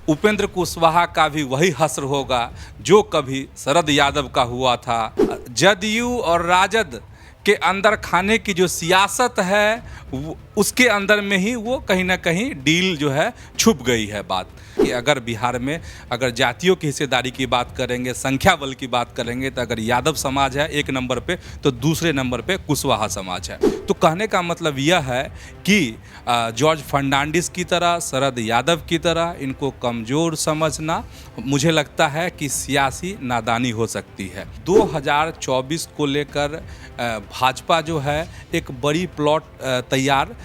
उपेंद्र कुशवाहा का भी वही हश्र होगा जो कभी शरद यादव का हुआ था। जदयू और राजद के अंदर खाने की जो सियासत है उसके अंदर में ही वो कहीं ना कहीं डील जो है छुप गई है। बात कि अगर बिहार में अगर जातियों की हिस्सेदारी की बात करेंगे, संख्या बल की बात करेंगे, तो अगर यादव समाज है एक नंबर पे तो दूसरे नंबर पे कुशवाहा समाज है। तो कहने का मतलब यह है कि जॉर्ज फर्नांडिस की तरह, शरद यादव की तरह इनको कमज़ोर समझना मुझे लगता है कि सियासी नादानी हो सकती है। 2024 को लेकर भाजपा जो है एक बड़ी प्लॉट तैयार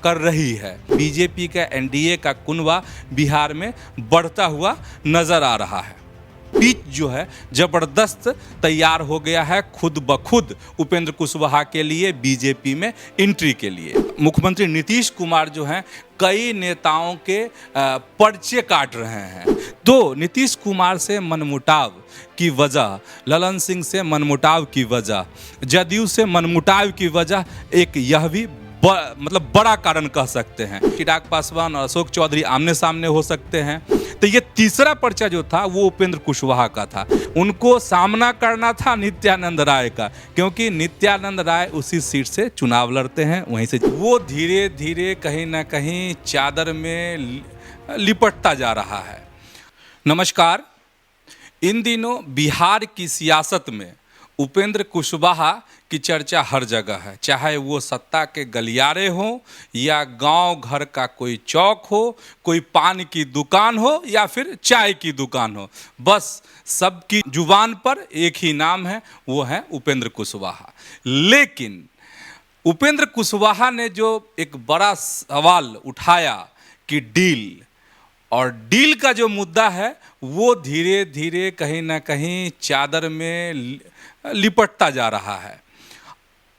कर रही है। बीजेपी का एनडीए का कुनबा बिहार में बढ़ता हुआ नजर आ रहा है। पिच जो है जबरदस्त तैयार हो गया है खुद ब खुद उपेंद्र कुशवाहा के लिए, बीजेपी में एंट्री के लिए। मुख्यमंत्री नीतीश कुमार जो हैं कई नेताओं के पर्चे काट रहे हैं। तो नीतीश कुमार से मनमुटाव की वजह, ललन सिंह से मनमुटाव की वजह, जदयू से मनमुटाव की वजह एक यह भी बड़ा कारण कह सकते हैं। चिराग पासवान और अशोक चौधरी आमने सामने हो सकते हैं। तो ये तीसरा पर्चा जो था वो उपेंद्र कुशवाहा का था। उनको सामना करना था नित्यानंद राय का, क्योंकि नित्यानंद राय उसी सीट से चुनाव लड़ते हैं। वहीं से वो धीरे धीरे कहीं ना कहीं चादर में लिपटता जा रहा है। नमस्कार। इन दिनों बिहार की सियासत में उपेंद्र कुशवाहा की चर्चा हर जगह है, चाहे वो सत्ता के गलियारे हों या गांव घर का कोई चौक हो, कोई पान की दुकान हो या फिर चाय की दुकान हो, बस सबकी जुबान पर एक ही नाम है, वो है उपेंद्र कुशवाहा। लेकिन उपेंद्र कुशवाहा ने जो एक बड़ा सवाल उठाया कि डील, और डील का जो मुद्दा है वो धीरे धीरे कहीं ना कहीं चादर में लिपटता जा रहा है।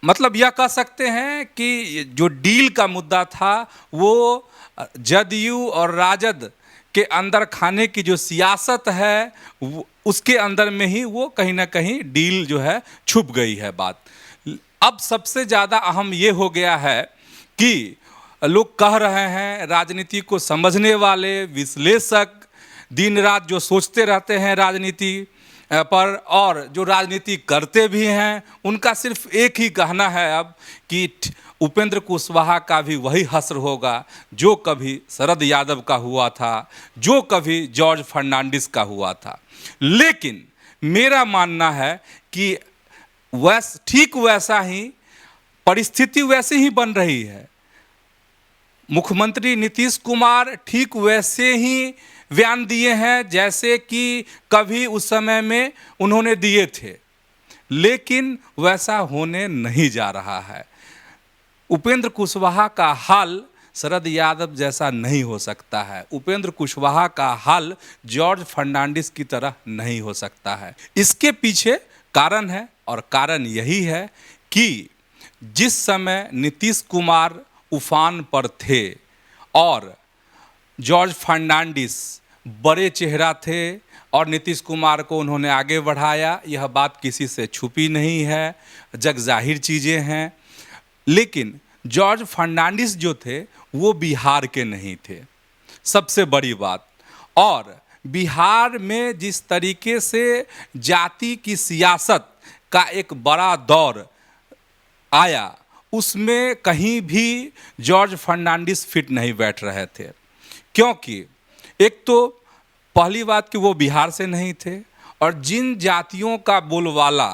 मतलब यह कह सकते हैं कि जो डील का मुद्दा था वो जदयू और राजद के अंदर खाने की जो सियासत है उसके अंदर में ही वो कहीं ना कहीं डील जो है छुप गई है। बात अब सबसे ज़्यादा अहम ये हो गया है कि लोग कह रहे हैं, राजनीति को समझने वाले विश्लेषक दिन रात जो सोचते रहते हैं राजनीति पर और जो राजनीति करते भी हैं, उनका सिर्फ एक ही कहना है अब कि उपेंद्र कुशवाहा का भी वही हश्र होगा जो कभी शरद यादव का हुआ था, जो कभी जॉर्ज फर्नांडिस का हुआ था। लेकिन मेरा मानना है कि ठीक वैसा ही परिस्थिति वैसे ही बन रही है। मुख्यमंत्री नीतीश कुमार ठीक वैसे ही बयान दिए हैं जैसे कि कभी उस समय में उन्होंने दिए थे, लेकिन वैसा होने नहीं जा रहा है। उपेंद्र कुशवाहा का हाल शरद यादव जैसा नहीं हो सकता है। उपेंद्र कुशवाहा का हाल जॉर्ज फर्नांडिस की तरह नहीं हो सकता है। इसके पीछे कारण है, और कारण यही है कि जिस समय नीतीश कुमार उफान पर थे और जॉर्ज फर्नांडिस बड़े चेहरा थे और नीतीश कुमार को उन्होंने आगे बढ़ाया, यह बात किसी से छुपी नहीं है, जग जाहिर चीज़ें हैं। लेकिन जॉर्ज फर्नांडिस जो थे वो बिहार के नहीं थे, सबसे बड़ी बात। और बिहार में जिस तरीके से जाति की सियासत का एक बड़ा दौर आया उसमें कहीं भी जॉर्ज फर्नांडिस फिट नहीं बैठ रहे थे। क्योंकि एक तो पहली बात कि वो बिहार से नहीं थे, और जिन जातियों का बोलबाला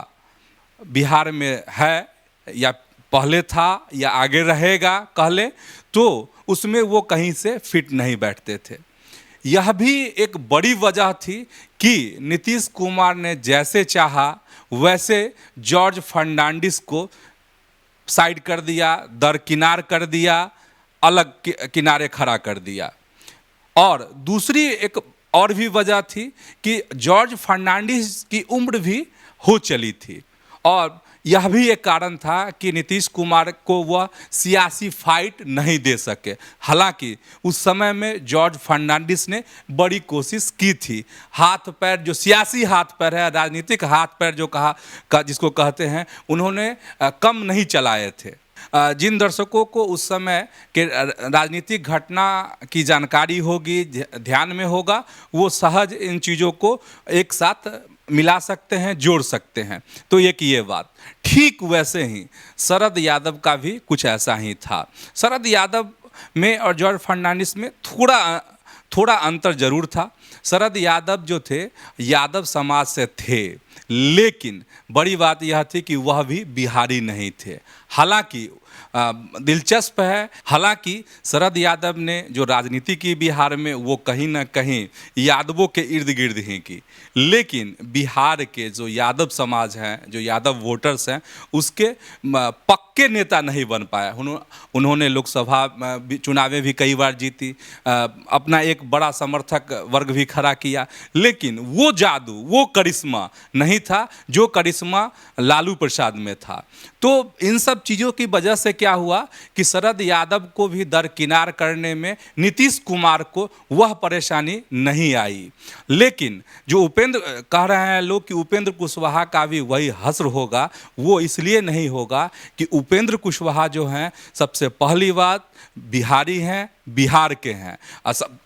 बिहार में है या पहले था या आगे रहेगा कह लें, तो उसमें वो कहीं से फिट नहीं बैठते थे। यह भी एक बड़ी वजह थी कि नीतीश कुमार ने जैसे चाहा वैसे जॉर्ज फर्नांडिस को साइड कर दिया, दरकिनार कर दिया, अलग किनारे खड़ा कर दिया। और दूसरी एक और भी वजह थी कि जॉर्ज फर्नांडिस की उम्र भी हो चली थी, और यह भी एक कारण था कि नीतीश कुमार को वह सियासी फाइट नहीं दे सके। हालांकि उस समय में जॉर्ज फर्नांडिस ने बड़ी कोशिश की थी। हाथ पैर जो सियासी हाथ पैर है, राजनीतिक हाथ पैर जो जिसको कहते हैं, उन्होंने कम नहीं चलाए थे। जिन दर्शकों को उस समय के राजनीतिक घटना की जानकारी होगी, ध्यान में होगा, वो सहज इन चीज़ों को एक साथ मिला सकते हैं, जोड़ सकते हैं। तो एक ये बात। ठीक वैसे ही शरद यादव का भी कुछ ऐसा ही था। शरद यादव में और जॉर्ज फर्नांडिस में थोड़ा अंतर जरूर था। शरद यादव जो थे यादव समाज से थे, लेकिन बड़ी बात यह थी कि वह भी बिहारी नहीं थे। हालांकि दिलचस्प है, हालांकि शरद यादव ने जो राजनीति की बिहार में वो कहीं ना कहीं यादवों के इर्द गिर्द ही की, लेकिन बिहार के जो यादव समाज हैं, जो यादव वोटर्स हैं, उसके पक्के नेता नहीं बन पाया। उन्होंने लोकसभा चुनावें भी कई बार जीती, अपना एक बड़ा समर्थक वर्ग भी खड़ा किया, लेकिन वो जादू, वो करिश्मा नहीं था जो करिश्मा लालू प्रसाद में था। तो इन सब चीज़ों की वजह से क्या हुआ कि शरद यादव को भी दरकिनार करने में नीतीश कुमार को वह परेशानी नहीं आई। लेकिन जो उपेंद्र कह रहे हैं लोग कि उपेंद्र कुशवाहा का भी वही हश्र होगा, वो इसलिए नहीं होगा कि उपेंद्र कुशवाहा जो हैं, सबसे पहली बात बिहारी हैं, बिहार के हैं।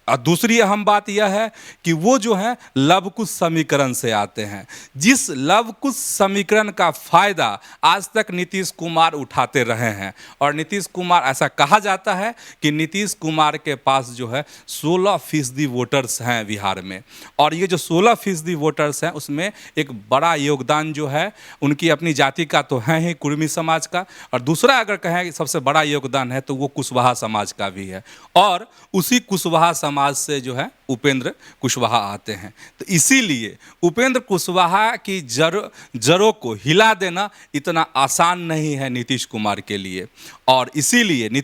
और दूसरी अहम बात यह है कि वो जो हैं लव कुश समीकरण से आते हैं। जिस लव कुश समीकरण का फायदा आज तक नीतीश कुमार उठाते रहे हैं, और नीतीश कुमार, ऐसा कहा जाता है कि नीतीश कुमार के पास जो है 16% वोटर्स हैं बिहार में, और ये जो 16% वोटर्स हैं उसमें एक बड़ा योगदान जो है उनकी अपनी जाति का तो है ही, कुर्मी समाज का, और दूसरा अगर कहें कि सबसे बड़ा योगदान है तो वो कुशवाहा समाज का भी है, और उसी कुशवाहा समाज से जो है उपेंद्र कुशवाहा आते हैं। तो इसीलिए उपेंद्र कुशवाहा की जड़ों को हिला देना इतना आसान नहीं है नीतीश कुमार के लिए, और इसीलिए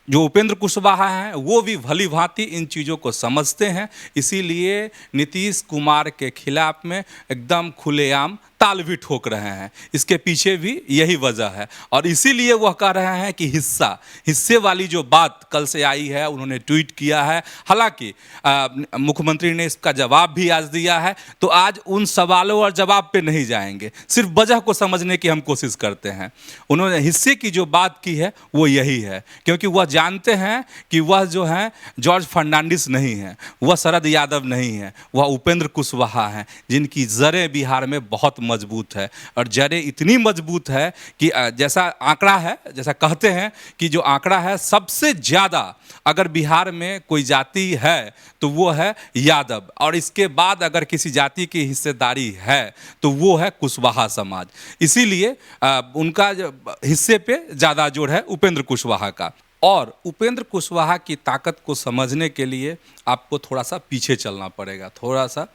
जो उपेंद्र कुशवाहा हैं वो भी भली भांति इन चीज़ों को समझते हैं, इसीलिए नीतीश कुमार के खिलाफ में एकदम खुलेआम ताल भी ठोक रहे हैं। इसके पीछे भी यही वजह है, और इसीलिए वह कह रहे हैं कि हिस्से वाली जो बात कल से आई है, उन्होंने ट्वीट किया है। हालांकि मुख्यमंत्री ने इसका जवाब भी आज दिया है, तो आज उन सवालों और जवाब पे नहीं जाएंगे, सिर्फ वजह को समझने की हम कोशिश करते हैं। उन्होंने हिस्से की जो बात की है वो यही है, क्योंकि वह जानते हैं कि वह जो है जॉर्ज फर्नांडिस नहीं है, वह शरद यादव नहीं है, वह उपेंद्र कुशवाहा हैं, जिनकी जड़ें बिहार में बहुत मजबूत है। और जड़ें इतनी मजबूत है कि जैसा आंकड़ा है, जैसा कहते हैं कि जो आंकड़ा है, सबसे ज़्यादा अगर बिहार में कोई जाति है तो वो है यादव, और इसके बाद अगर किसी जाति की हिस्सेदारी है तो वो है कुशवाहा समाज। इसीलिए उनका हिस्से पे ज़्यादा जोर है उपेंद्र कुशवाहा का। और उपेंद्र कुशवाहा की ताकत को समझने के लिए आपको थोड़ा सा पीछे चलना पड़ेगा, थोड़ा सा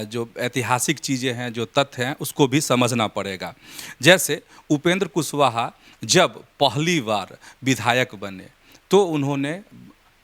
जो ऐतिहासिक चीज़ें हैं, जो तथ्य हैं, उसको भी समझना पड़ेगा। जैसे उपेंद्र कुशवाहा जब पहली बार विधायक बने तो उन्होंने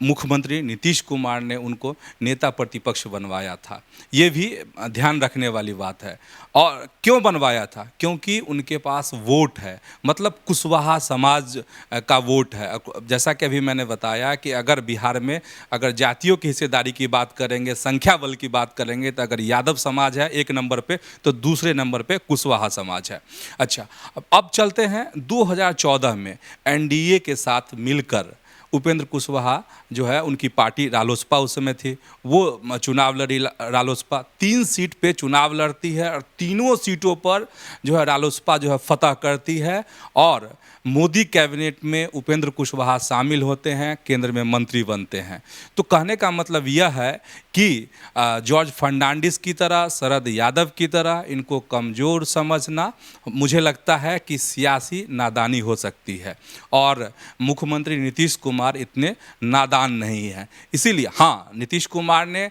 मुख्यमंत्री नीतीश कुमार ने उनको नेता प्रतिपक्ष बनवाया था। ये भी ध्यान रखने वाली बात है। और क्यों बनवाया था? क्योंकि उनके पास वोट है, मतलब कुशवाहा समाज का वोट है। जैसा कि अभी मैंने बताया कि अगर बिहार में अगर जातियों की हिस्सेदारी की बात करेंगे, संख्या बल की बात करेंगे, तो अगर यादव समाज है एक नंबर पे, तो दूसरे नंबर पे कुशवाहा समाज है। अच्छा, अब चलते हैं 2014 में एनडीए के साथ मिलकर उपेंद्र कुशवाहा जो है, उनकी पार्टी रालोसपा उस समय थी, वो चुनाव लड़ी। रालोसपा 3 सीट पे चुनाव लड़ती है, और तीनों सीटों पर जो है रालोसपा जो है फतह करती है, और मोदी कैबिनेट में उपेंद्र कुशवाहा शामिल होते हैं, केंद्र में मंत्री बनते हैं। तो कहने का मतलब यह है कि जॉर्ज फर्नांडिस की तरह, शरद यादव की तरह इनको कमज़ोर समझना, मुझे लगता है कि सियासी नादानी हो सकती है, और मुख्यमंत्री नीतीश कुमार इतने नादान नहीं हैं। इसीलिए हाँ, नीतीश कुमार ने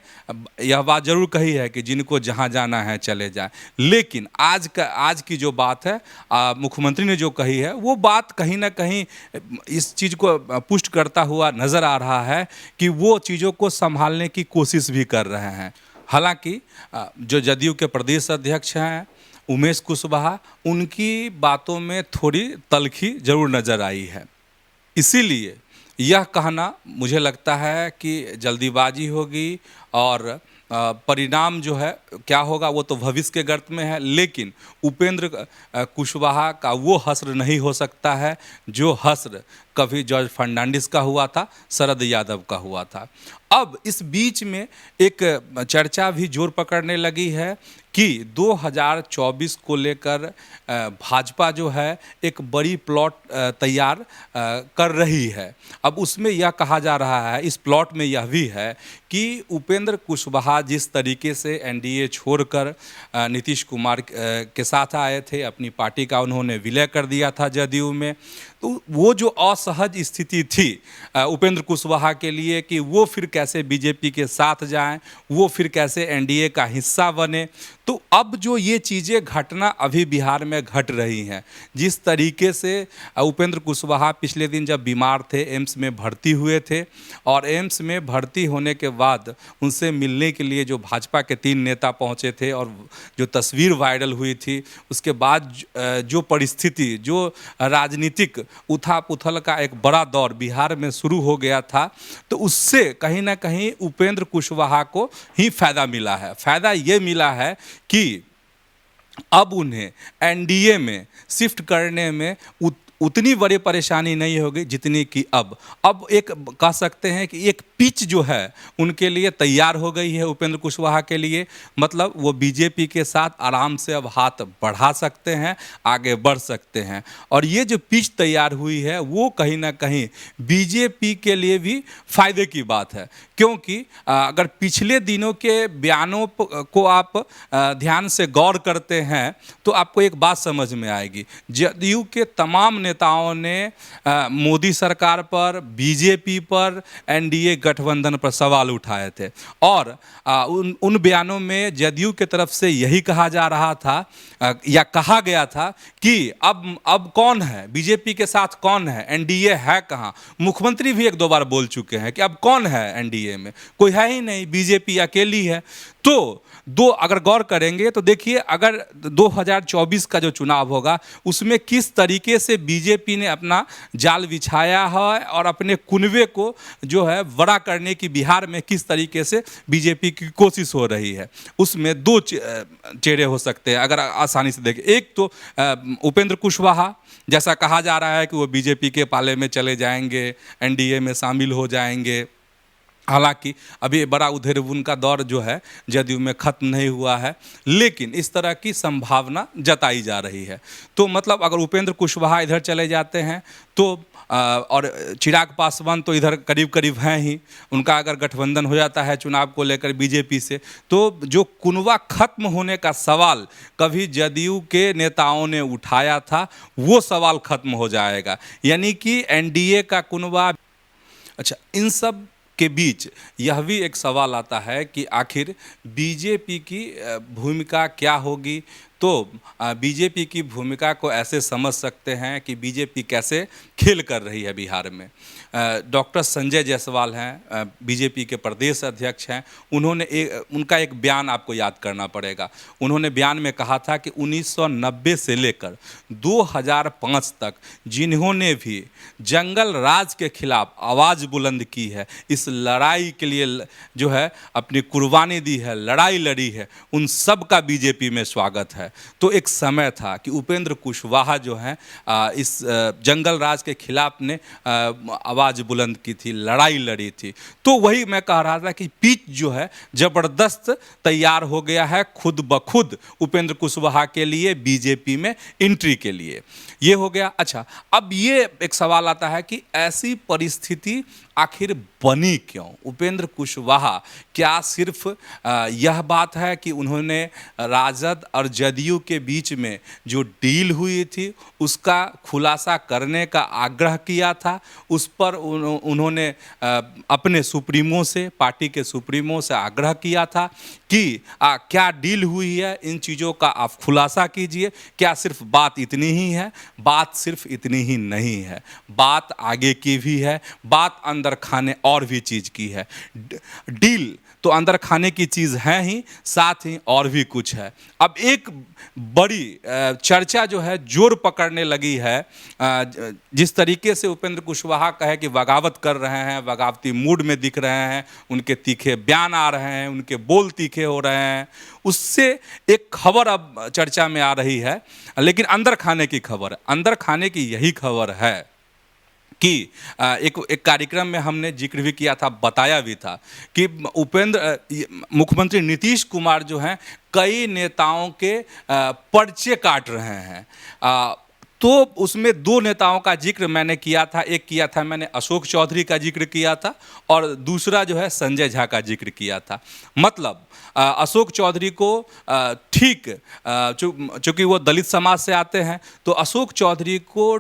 यह बात ज़रूर कही है कि जिनको जहाँ जाना है चले जाएं, लेकिन आज की जो बात है, मुख्यमंत्री ने जो कही है, वो बात कहीं ना कहीं इस चीज़ को पुष्ट करता हुआ नज़र आ रहा है कि वो चीज़ों को संभालने की कोशिश भी कर रहे हैं। हालांकि जो जदयू के प्रदेश अध्यक्ष हैं उमेश कुशवाहा, उनकी बातों में थोड़ी तल्खी जरूर नज़र आई है। इसीलिए यह कहना मुझे लगता है कि जल्दीबाजी होगी, और परिणाम जो है क्या होगा वो तो भविष्य के गर्त में है, लेकिन उपेंद्र कुशवाहा का वो हश्र नहीं हो सकता है जो हश्र कभी जॉर्ज फर्नांडिस का हुआ था, शरद यादव का हुआ था। अब इस बीच में एक चर्चा भी जोर पकड़ने लगी है कि 2024 को लेकर भाजपा जो है एक बड़ी प्लॉट तैयार कर रही है। अब उसमें यह कहा जा रहा है, इस प्लॉट में यह भी है कि उपेंद्र कुशवाहा जिस तरीके से एनडीए छोड़कर नीतीश कुमार के साथ आए थे, अपनी पार्टी का उन्होंने विलय कर दिया था जदयू में, तो वो जो असहज स्थिति थी उपेंद्र कुशवाहा के लिए कि वो फिर कैसे बीजेपी के साथ जाएं, वो फिर कैसे एनडीए का हिस्सा बने, तो अब जो ये चीज़ें घटना अभी बिहार में घट रही हैं, जिस तरीके से उपेंद्र कुशवाहा पिछले दिन जब बीमार थे एम्स में भर्ती हुए थे, और एम्स में भर्ती होने के बाद उनसे मिलने के लिए जो भाजपा के 3 नेता पहुंचे थे और जो तस्वीर वायरल हुई थी, उसके बाद जो परिस्थिति, जो राजनीतिक उथल का एक बड़ा दौर बिहार में शुरू हो गया था, तो उससे कहीं ना कहीं उपेंद्र कुशवाहा को ही फायदा मिला है। फायदा ये मिला है कि अब उन्हें एनडीए में शिफ्ट करने में उतनी बड़ी परेशानी नहीं होगी जितनी कि अब एक कह सकते हैं कि एक पिच जो है उनके लिए तैयार हो गई है उपेंद्र कुशवाहा के लिए। मतलब वो बीजेपी के साथ आराम से अब हाथ बढ़ा सकते हैं, आगे बढ़ सकते हैं, और ये जो पिच तैयार हुई है वो कहीं ना कहीं बीजेपी के लिए भी फायदे की बात है, क्योंकि अगर पिछले दिनों के बयानों को आप ध्यान से गौर करते हैं तो आपको एक बात समझ में आएगी। जदयू के तमाम नेताओं ने मोदी सरकार पर, बीजेपी पर, एनडीए गठबंधन पर सवाल उठाए थे, और उन बयानों में जदयू के तरफ से यही कहा जा रहा था या कहा गया था कि अब कौन है बीजेपी के साथ, कौन है, एनडीए है कहाँ। मुख्यमंत्री भी 1-2 बार बोल चुके हैं कि अब कौन है एनडीए में, कोई है ही नहीं, बीजेपी अकेली है। तो अगर गौर करेंगे तो देखिए, अगर 2024 का जो चुनाव होगा उसमें किस तरीके से बीजेपी ने अपना जाल बिछाया है और अपने कुनबे को जो है बड़ा करने की बिहार में किस तरीके से बीजेपी की कोशिश हो रही है, उसमें 2 चेहरे हो सकते हैं अगर आसानी से देखें। एक तो उपेंद्र कुशवाहा, जैसा कहा जा रहा है कि वो बीजेपी के पाले में चले जाएंगे, एनडीए में शामिल हो जाएंगे। हालांकि अभी बड़ा उधेड़-बुन का दौर जो है जदयू में ख़त्म नहीं हुआ है, लेकिन इस तरह की संभावना जताई जा रही है। तो मतलब अगर उपेंद्र कुशवाहा इधर चले जाते हैं तो और चिराग पासवान तो इधर करीब करीब हैं ही, उनका अगर गठबंधन हो जाता है चुनाव को लेकर बीजेपी से, तो जो कुनबा खत्म होने का सवाल कभी जदयू के नेताओं ने उठाया था वो सवाल खत्म हो जाएगा, यानी कि एनडीए का कुनबा। अच्छा, इन सब के बीच यह भी एक सवाल आता है कि आखिर बीजेपी की भूमिका क्या होगी। तो बीजेपी की भूमिका को ऐसे समझ सकते हैं कि बीजेपी कैसे खेल कर रही है बिहार में। डॉक्टर संजय जायसवाल हैं, बीजेपी के प्रदेश अध्यक्ष हैं, उन्होंने उनका एक बयान आपको याद करना पड़ेगा। उन्होंने बयान में कहा था कि 1990 से लेकर 2005 तक जिन्होंने भी जंगल राज के खिलाफ आवाज़ बुलंद की है, इस लड़ाई के लिए जो है अपनी कुर्बानी दी है, लड़ाई लड़ी है, उन सब का बीजेपी में स्वागत है। तो एक समय था कि उपेंद्र कुशवाहा जो हैं इस जंगल राज के खिलाफ ने आवाज़ बुलंद की थी, लड़ाई लड़ी थी। तो वही मैं कह रहा था कि पिच जो है ज़बरदस्त तैयार हो गया है खुद ब खुद उपेंद्र कुशवाहा के लिए बीजेपी में एंट्री के लिए। ये हो गया। अच्छा, अब ये एक सवाल आता है कि ऐसी परिस्थिति आखिर बनी क्यों? उपेंद्र कुशवाहा क्या सिर्फ यह बात है कि उन्होंने राजद और जदयू के बीच में जो डील हुई थी उसका खुलासा करने का आग्रह किया था, उस पर उन्होंने अपने सुप्रीमो से, पार्टी के सुप्रीमो से आग्रह किया था कि क्या डील हुई है, इन चीज़ों का आप खुलासा कीजिए। क्या सिर्फ बात इतनी ही है? बात सिर्फ इतनी ही नहीं है, बात आगे की भी है, बात अंदर खाने और भी चीज़ की है। डील तो अंदर खाने की चीज़ है ही, साथ ही और भी कुछ है। अब एक बड़ी चर्चा जो है जोर पकड़ने लगी है, जिस तरीके से उपेंद्र कुशवाहा कहे कि बगावत कर रहे हैं, बगावती मूड में दिख रहे हैं, उनके तीखे बयान आ रहे हैं, उनके बोल तीखे हो रहे हैं, उससे एक खबर अब चर्चा में आ रही है। लेकिन अंदर खाने की खबर, अंदर खाने की यही खबर है कि एक कार्यक्रम में हमने जिक्र भी किया था, बताया भी था कि मुख्यमंत्री नीतीश कुमार जो हैं कई नेताओं के पर्चे काट रहे हैं। तो उसमें दो नेताओं का जिक्र मैंने किया था। एक किया था मैंने अशोक चौधरी का जिक्र किया था, और दूसरा जो है संजय झा का जिक्र किया था। मतलब अशोक चौधरी को ठीक, चूँकि वो दलित समाज से आते हैं, तो अशोक चौधरी को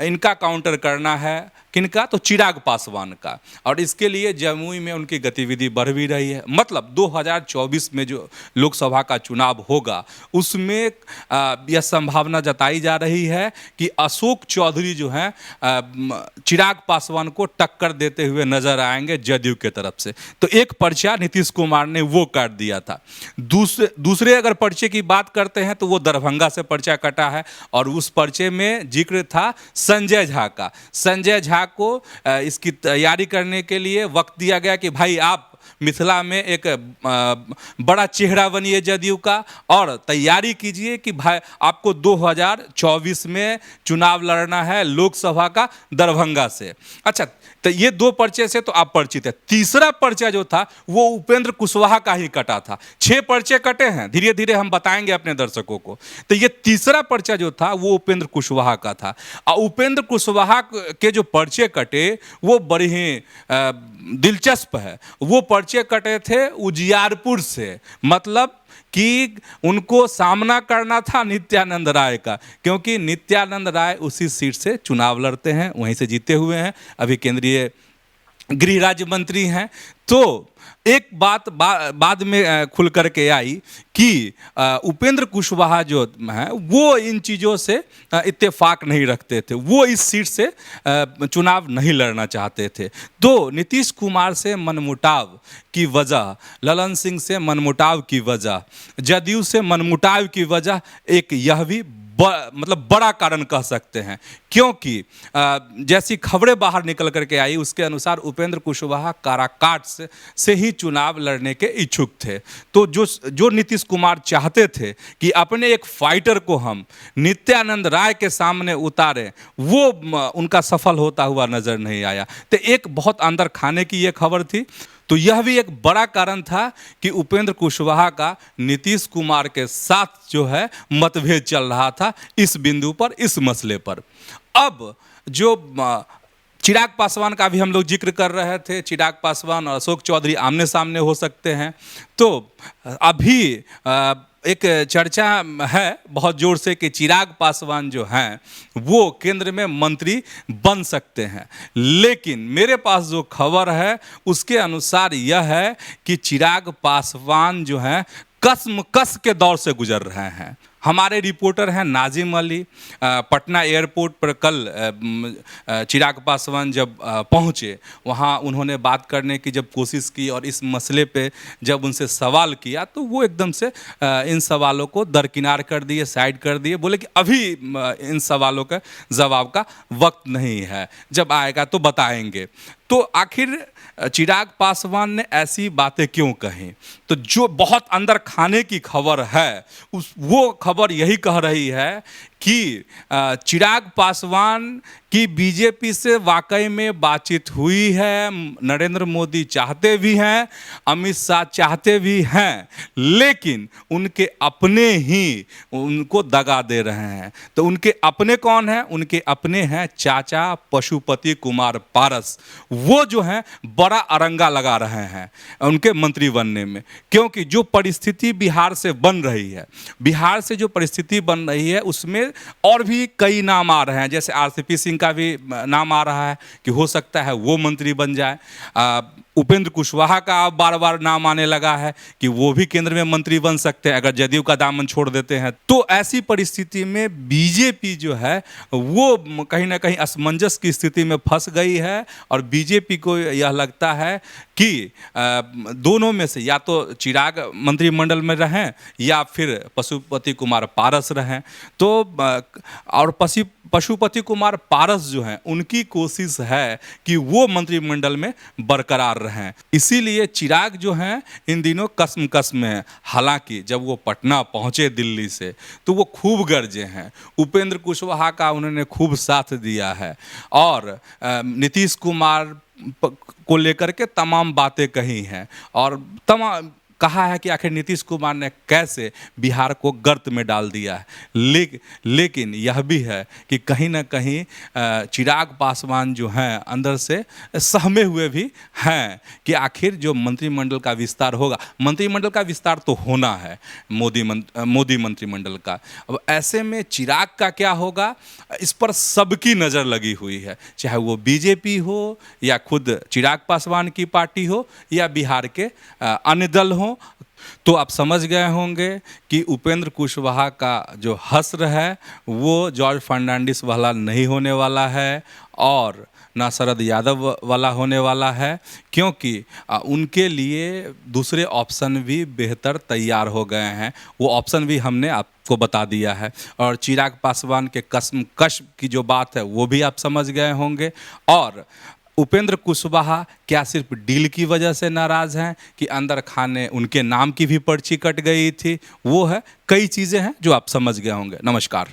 इनका काउंटर करना है। किनका? तो चिराग पासवान का। और इसके लिए जमुई में उनकी गतिविधि बढ़ भी रही है। मतलब 2024 में जो लोकसभा का चुनाव होगा, उसमें यह संभावना जताई जा रही है कि अशोक चौधरी जो हैं चिराग पासवान को टक्कर देते हुए नजर आएंगे जदयू के तरफ से। तो एक पर्चा नीतीश कुमार ने वो काट दिया था। दूसरे अगर पर्चे की बात करते हैं तो वो दरभंगा से पर्चा कटा है, और उस पर्चे में जिक्र था संजय झा का। संजय झा को इसकी तैयारी करने के लिए वक्त दिया गया कि भाई आप मिथिला में एक बड़ा चेहरा बनिए जदयू का, और तैयारी कीजिए कि भाई आपको 2024 में चुनाव लड़ना है लोकसभा का दरभंगा से। अच्छा, तो ये दो पर्चे से तो आप परिचित है। तीसरा पर्चा जो था वो उपेंद्र कुशवाहा का ही कटा था। 6 पर्चे कटे हैं, धीरे धीरे हम बताएंगे अपने दर्शकों को। तो ये तीसरा पर्चा जो था वो उपेंद्र कुशवाहा का था। और उपेंद्र कुशवाहा के जो पर्चे कटे वो बड़े ही दिलचस्प है। वो पर्चे कटे थे उजियारपुर से, मतलब कि उनको सामना करना था नित्यानंद राय का, क्योंकि नित्यानंद राय उसी सीट से चुनाव लड़ते हैं, वहीं से जीते हुए हैं, अभी केंद्रीय गृह राज्य मंत्री हैं। तो एक बात बाद में खुल करके आई कि उपेंद्र कुशवाहा जो हैं वो इन चीज़ों से इत्तेफाक नहीं रखते थे, वो इस सीट से चुनाव नहीं लड़ना चाहते थे। तो नीतीश कुमार से मनमुटाव की वजह, ललन सिंह से मनमुटाव की वजह, जदयू से मनमुटाव की वजह, एक यह भी मतलब बड़ा कारण कह सकते हैं, क्योंकि जैसी खबरें बाहर निकल करके आई उसके अनुसार उपेंद्र कुशवाहा काराकाट से ही चुनाव लड़ने के इच्छुक थे। तो जो नीतीश कुमार चाहते थे कि अपने एक फाइटर को हम नित्यानंद राय के सामने उतारें, वो उनका सफल होता हुआ नजर नहीं आया। तो एक बहुत अंदर खाने की ये खबर थी। तो यह भी एक बड़ा कारण था कि उपेंद्र कुशवाहा का नीतीश कुमार के साथ जो है मतभेद चल रहा था इस बिंदु पर, इस मसले पर। अब जो चिराग पासवान का भी हम लोग जिक्र कर रहे थे, चिराग पासवान और अशोक चौधरी आमने सामने हो सकते हैं। तो अभी एक चर्चा है बहुत ज़ोर से कि चिराग पासवान जो हैं वो केंद्र में मंत्री बन सकते हैं। लेकिन मेरे पास जो खबर है उसके अनुसार यह है कि चिराग पासवान जो हैं कसमकस के दौर से गुजर रहे हैं। हमारे रिपोर्टर हैं नाजिम अली, पटना एयरपोर्ट पर कल चिराग पासवान जब पहुँचे, वहाँ उन्होंने बात करने की जब कोशिश की और इस मसले पे जब उनसे सवाल किया तो वो एकदम से इन सवालों को दरकिनार कर दिए, साइड कर दिए, बोले कि अभी इन सवालों का जवाब का वक्त नहीं है, जब आएगा तो बताएंगे। तो आखिर चिराग पासवान ने ऐसी बातें क्यों कही? तो जो बहुत अंदर खाने की खबर है वो खबर यही कह रही है कि चिराग पासवान की बीजेपी से वाकई में बातचीत हुई है, नरेंद्र मोदी चाहते भी हैं, अमित शाह चाहते भी हैं, लेकिन उनके अपने ही उनको दगा दे रहे हैं। तो उनके अपने कौन हैं? उनके अपने हैं चाचा पशुपति कुमार पारस। वो जो हैं बड़ा अरंगा लगा रहे हैं उनके मंत्री बनने में, क्योंकि जो परिस्थिति बिहार से बन रही है, बिहार से जो परिस्थिति बन रही है उसमें और भी कई नाम आ रहे हैं। जैसे आरसीपी सिंह का भी नाम आ रहा है कि हो सकता है वो मंत्री बन जाए। उपेंद्र कुशवाहा का अब बार बार नाम आने लगा है कि वो भी केंद्र में मंत्री बन सकते हैं अगर जदयू का दामन छोड़ देते हैं। तो ऐसी परिस्थिति में बीजेपी जो है वो कहीं ना कहीं असमंजस की स्थिति में फंस गई है और बीजेपी को यह लगता है कि दोनों में से या तो चिराग मंत्रिमंडल में रहें या फिर पशुपति कुमार पारस रहें। तो और पशुपति कुमार पारस जो हैं उनकी कोशिश है कि वो मंत्रिमंडल में बरकरार रहें, इसीलिए चिराग जो हैं इन दिनों कसम में हैं। हालांकि जब वो पटना पहुंचे दिल्ली से तो वो खूब गरजे हैं, उपेंद्र कुशवाहा का उन्होंने खूब साथ दिया है और नीतीश कुमार को लेकर के तमाम बातें कही हैं और तमाम कहा है कि आखिर नीतीश कुमार ने कैसे बिहार को गर्त में डाल दिया है। लेकिन यह भी है कि कहीं ना कहीं चिराग पासवान जो हैं अंदर से सहमे हुए भी हैं कि आखिर जो मंत्रिमंडल का विस्तार होगा, मंत्रिमंडल का विस्तार तो होना है मोदी मंत्रिमंडल का, अब ऐसे में चिराग का क्या होगा इस पर सबकी नज़र लगी हुई है, चाहे वो बीजेपी हो या खुद चिराग पासवान की पार्टी हो या बिहार के अन्य दल हो। तो आप समझ गए होंगे कि उपेंद्र कुशवाहा का जो हश्र है वो जॉर्ज फर्नांडिस वाला नहीं होने वाला है और ना शरद यादव वाला होने वाला है, क्योंकि उनके लिए दूसरे ऑप्शन भी बेहतर तैयार हो गए हैं। वो ऑप्शन भी हमने आपको बता दिया है और चिराग पासवान के कश्मकश की जो बात है वो भी आप समझ गए होंगे। और उपेंद्र कुशवाहा क्या सिर्फ डील की वजह से नाराज़ हैं कि अंदर खाने उनके नाम की भी पर्ची कट गई थी, वो है कई चीज़ें हैं जो आप समझ गए होंगे। नमस्कार।